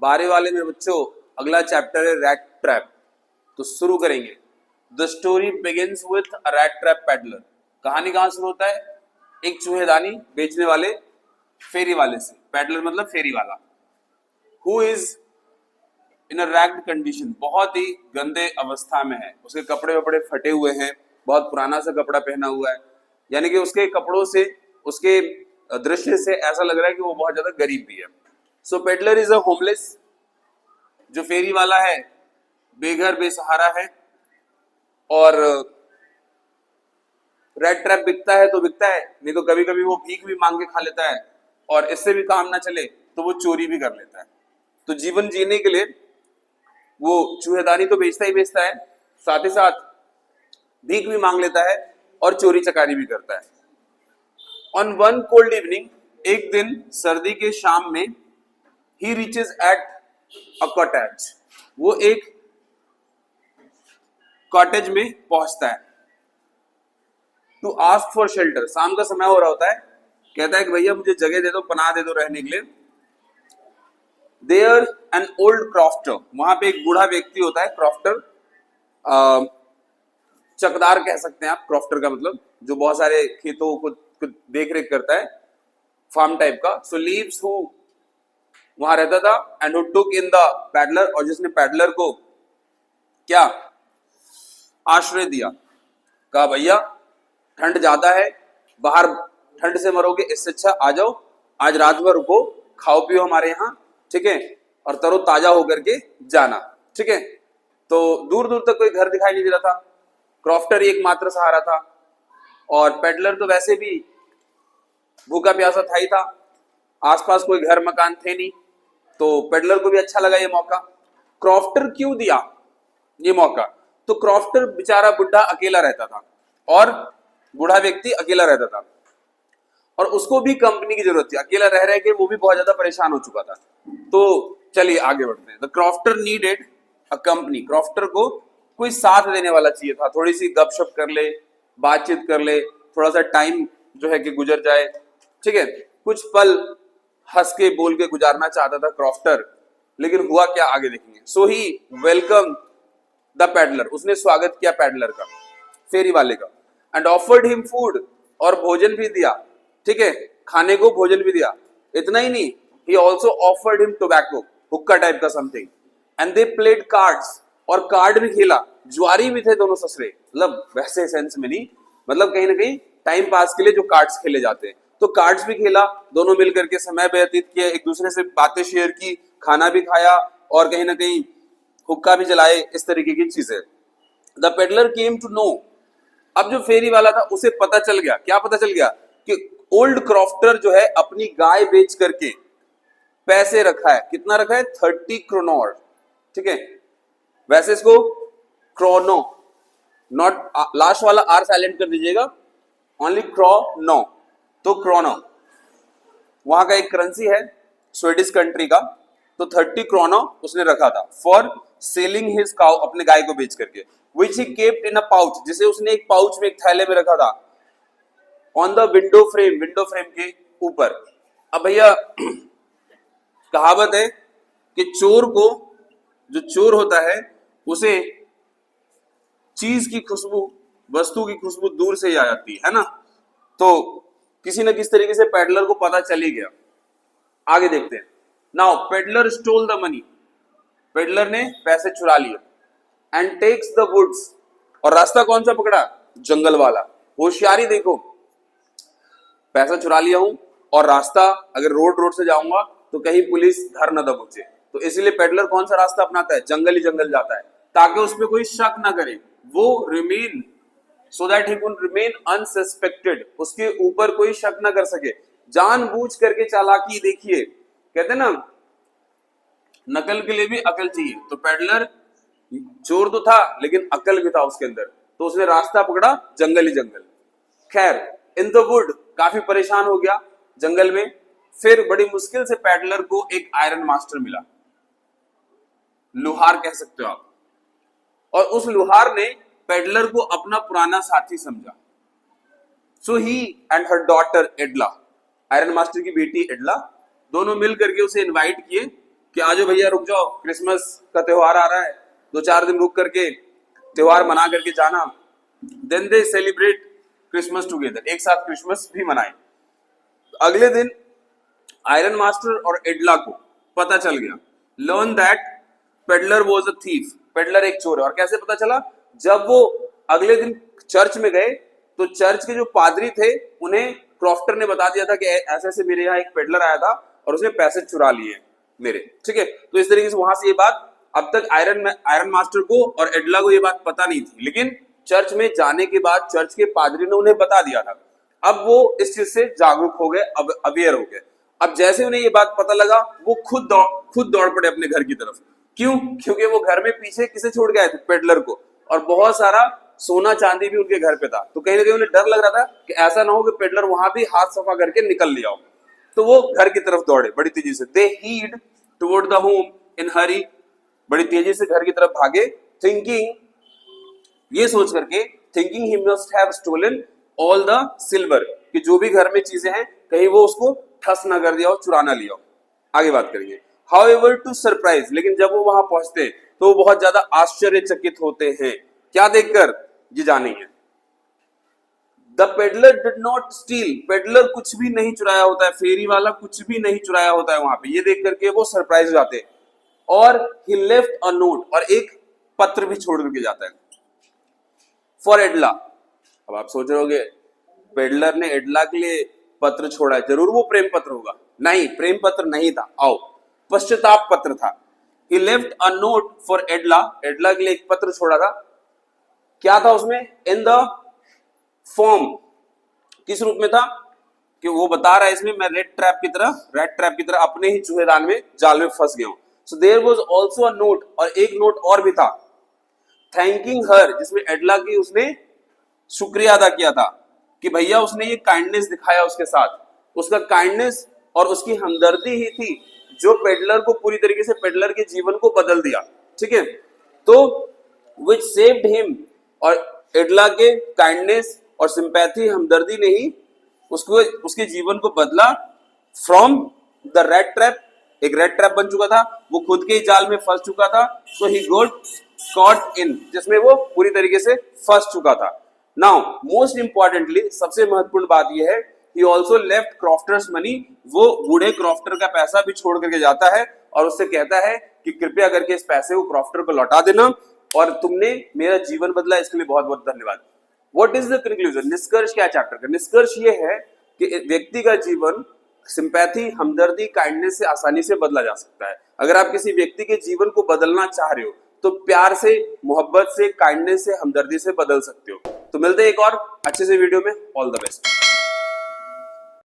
12 वाले में बच्चों अगला चैप्टर है रैट ट्रैप। तो शुरू करेंगे। The story begins with a rat trap peddler. कहानी कहां शुरू होता है? एक चूहेदानी बेचने वाले फेरी वाले से। पेडलर मतलब फेरी वाला। Who is in a ragged condition, बहुत ही गंदे अवस्था में है। उसके कपड़े वपड़े फटे हुए हैं, बहुत पुराना सा कपड़ा पहना हुआ है, यानी कि उसके कपड़ों से, उसके दृश्य से ऐसा लग रहा है कि वो बहुत ज्यादा गरीब भी है। सो पेडलर इज अ होमलेस। जो फेरी वाला है बेघर बेसहारा है, और रेड ट्रैप बिकता है तो बिकता है, नहीं तो कभी कभी वो भीख भी मांग के खा लेता है, और इससे भी काम ना चले तो वो चोरी भी कर लेता है। तो जीवन जीने के लिए वो चूहेदानी तो बेचता ही बेचता है, साथ ही साथ भीख भी मांग लेता है और चोरी चकारी भी करता है। ऑन वन कोल्ड इवनिंग, एक दिन सर्दी के शाम में, ही रीचेज एट अ कॉटेज, वो एक कॉटेज में पहुंचता है। टू आस्क फॉर शेल्टर, शाम का समय हो रहा होता है, कहता है कि भैया मुझे जगह दे दो, पनाह दे दो रहने के लिए। देयर एन ओल्ड क्रॉफ्टर, वहां पे एक बूढ़ा व्यक्ति होता है, क्रॉफ्टर चकदार कह सकते हैं आप। क्रॉफ्टर का मतलब जो बहुत सारे खेतों को देख रेख करता है, फार्म टाइप का। सो लीव्स हु वहां रहता था, and who took in the peddler, और जिसने पैडलर को क्या आश्रय दिया। कहा भैया ठंड ज्यादा है, बाहर ठंड से मरोगे, इससे अच्छा आ जाओ, आज रात भर रुको, खाओ पियो हमारे यहाँ, ठीक है, और तरो ताजा होकर के जाना, ठीक है। तो दूर दूर तक कोई घर दिखाई नहीं दे रहा था, क्रॉफ्टर ही एकमात्र सहारा था, और पेडलर तो वैसे भी भूखा प्यासा था ही था, आसपास कोई घर मकान थे नहीं, तो पेडलर को भी अच्छा लगा ये मौका। क्रॉफ्टर क्यों दिया ये मौका? तो क्रॉफ्टर बेचारा बुढ़ा अकेला रहता था, और बूढ़ा व्यक्ति अकेला रहता था, और उसको भी कंपनी की जरूरत थी। अकेला रह रहे के वो भी बहुत ज्यादा परेशान हो चुका था। तो चलिए आगे बढ़ते हैं। The crofter needed a company, crofter को कोई साथ देने वाला चाहिए था, थोड़ी सी गपशप कर ले, बातचीत कर ले, थोड़ा सा टाइम जो है कि गुजर जाए, ठीक है, कुछ पल हंस के बोल के गुजारना चाहता था क्रॉफ्टर। लेकिन हुआ क्या आगे देखेंगे। सो ही वेलकम द पैडलर, उसने स्वागत किया पैडलर का, फेरी वाले का। एंड ऑफर्ड हिम फूड, और भोजन भी दिया, ठीक है, खाने को भोजन भी दिया। इतना ही नहीं, he also offered him tobacco, हुक्का टाइप का something. And they played cards, और कार्ड भी खेला, जुआरी भी थे दोनों ससुरे, मतलब वैसे सेंस में नहीं, मतलब कहीं ना कहीं टाइम पास के लिए जो कार्ड्स खेले जाते हैं, तो कार्ड्स भी खेला, दोनों मिलकर के समय व्यतीत किया, एक दूसरे से बातें शेयर की, खाना भी खाया, और कहीं ना कहीं हुक्का भी जलाए, इस तरीके की चीजें। The peddler came to know, अब जो फेरी वाला था उसे पता चल गया, क्या पता चल गया? कि ओल्ड क्रॉफ्टर जो है अपनी गाय बेच करके पैसे रखा है। कितना रखा है? 30 क्रोनोर, ठीक है। वैसे इसको क्रोनो, नॉट लास्ट वाला आर साइलेंट कर दीजिएगा, ओनली क्रोनो, तो क्रोनो वहां का एक करेंसी है स्वीडिश कंट्री का। तो 30 क्रोनो उसने रखा था फॉर सेलिंग हिज काउ, अपने गाय को बेच करके। विच he kept in a pouch, जिसे उसने एक पाउच में, एक थैले में रखा था, on the window frame, window frame के ऊपर। अब भैया कहावत है कि चोर को, जो चोर होता है उसे चीज की खुशबू, वस्तु की खुशबू दूर से ही आ जाती है ना। तो किसी न किसी तरीके से पेडलर को पता चल ही गया। आगे देखते हैं। Now peddler stole the money, peddler ने पैसे चुरा लिए। एंड टेक्स द वुड्स, और रास्ता कौन सा पकड़ा? जंगल वाला। होशियारी देखो, पैसा चुरा लिया हूं, और रास्ता अगर रोड से जाऊंगा तो कहीं पुलिस धर न दबोचे, तो इसीलिए पेडलर कौन सा रास्ता अपनाता है? जंगल ही जंगल जाता है, ताकि उस पर कोई शक ना करे, वो remain, so that he could remain unsuspected, उसके ऊपर कोई शक ना कर सके। जानबूझ करके चालाकी देखिए, कहते ना नकल के लिए भी अकल चाहिए। तो पेडलर चोर तो था लेकिन अकल भी था उसके अंदर, तो उसने रास्ता पकड़ा जंगल ही जंगल। खैर इन द वुड, काफी परेशान हो गया जंगल में। फिर बड़ी मुश्किल से पेडलर को एक आयरन मास्टर मिला, लुहार कह सकते हो आप, और उस लुहार ने पेडलर को अपना पुराना साथी समझा। So he and her daughter Edla, iron master की बेटी एडला, दोनों मिल करके उसे इनवाइट किए कि आजो भैया रुक जाओ, क्रिसमस का त्योहार आ रहा है, 2-4 दिन रुक करके त्योहार मना करके जाना। Then they celebrate Christmas together, एक साथ क्रिसमस भी मनाए। अगले दिन आयरन मास्टर और एडला को पता चल गया, learn that peddler was a thief, peddler एक चोर है। और कैसे पता चला? जब वो अगले दिन चर्च में गए तो चर्च के जो पादरी थे उन्हें क्रॉफ्टर ने बता दिया था कि ऐसे ऐसे मेरे यहाँ एक पेडलर आया था और उसने पैसे चुरा लिए मेरे, ठीक है। तो इस तरीके से वहां से ये बात, अब तक आयरन मास्टर को और एडला को ये बात पता नहीं थी, लेकिन चर्च में जाने के बाद चर्च के पादरी ने उन्हें बता दिया था। अब वो इस चीज से जागरूक हो गए, अब अवेयर हो गए। अब जैसे उन्हें ये बात पता लगा वो खुद दौड़ पड़े अपने घर की तरफ। क्यों? क्योंकि वो घर में पीछे किसे छोड़ गए थे? पेडलर को। और बहुत सारा सोना चांदी भी उनके घर पे था। तो कहीं ना कहीं उन्हें डर लग रहा था कि ऐसा ना हो कि पेडलर वहां भी हाथ सफा करके निकल लिया हो। तो वो घर की तरफ दौड़े बड़ी तेजी से। They headed toward the home in hurry, बड़ी तेजी से घर की तरफ भागे, थिंकिंग, ये सोच करके, thinking he must have stolen all the silver, कि जो भी घर में चीजें हैं कहीं वो उसको ठस ना कर दिया हो, चुरा ना लिया हो। आगे बात करेंगे। हाउएवर टू सरप्राइज, लेकिन जब वो वहां पहुंचते तो वो बहुत ज्यादा आश्चर्यचकित होते हैं। क्या देखकर? ये जानेंगे। The peddler did not steel, peddler कुछ भी नहीं चुराया होता है, फेरी वाला कुछ भी नहीं चुराया होता है वहां पे। ये देख करके वो सरप्राइज हो जाते हैं। और ही लेफ्ट अ नोट, और एक पत्र भी छोड़ करके जाता है फॉर एडला। अब आप सोच रहे होगे पेडलर ने एडला के लिए पत्र छोड़ा है, जरूर वो प्रेम पत्र होगा। नहीं, प्रेम पत्र नहीं था, आओ, पश्चाताप पत्र था। ही लेफ्ट अ नोट फॉर एडला, एडला के लिए एक पत्र छोड़ा था। क्या था उसमें? इन द फॉर्म, किस रूप में था? कि वो बता रहा है इसमें, मैं रेड ट्रैप की तरह अपने ही चूहेदान में, जाल में फंस गया हूं। So there was also a note, और एक नोट और भी था, थैंकिंग हर, जिसमें एडला की उसने शुक्रिया अदा किया था कि भैया उसने ये काइंडनेस दिखाया उसके साथ। उसका काइंडनेस और उसकी हमदर्दी ही थी जो पेडलर को पूरी तरीके से, पेडलर के जीवन को बदल दिया, ठीक है। तो विच सेव्ड हिम, और एडला के काइंडनेस और सिंपैथी, हमदर्दी ने ही उसको, उसके जीवन को बदला। फ्रॉम द रेड ट्रैप, एक रेड ट्रैप बन चुका था, वो खुद के ही जाल में फंस चुका था। सो ही गॉट कॉट इन, जिसमें वो पूरी तरीके से फंस चुका था। नाउ मोस्ट इंपॉर्टेंटली, सबसे महत्वपूर्ण बात यह है, ही ऑल्सो लेफ्ट क्रॉफ्टर्स मनी, वो बूढ़े क्रॉफ्टर का पैसा भी छोड़ करके जाता है और उससे कहता है कि कृपया करके इस पैसे को क्रॉफ्टर को लौटा देना, और तुमने मेरा जीवन बदला, इसके लिए बहुत बहुत धन्यवाद। What is the conclusion? निष्कर्ष क्या चैप्टर का? निष्कर्ष ये है कि व्यक्ति का जीवन सिंपैथी, हमदर्दी, काइंडनेस से आसानी से बदला जा सकता है। अगर आप किसी व्यक्ति के जीवन को बदलना चाह रहे हो तो प्यार से, मोहब्बत से, काइंडनेस से, हमदर्दी से बदल सकते हो। तो मिलते हैं एक और अच्छे से वीडियो में। All the best.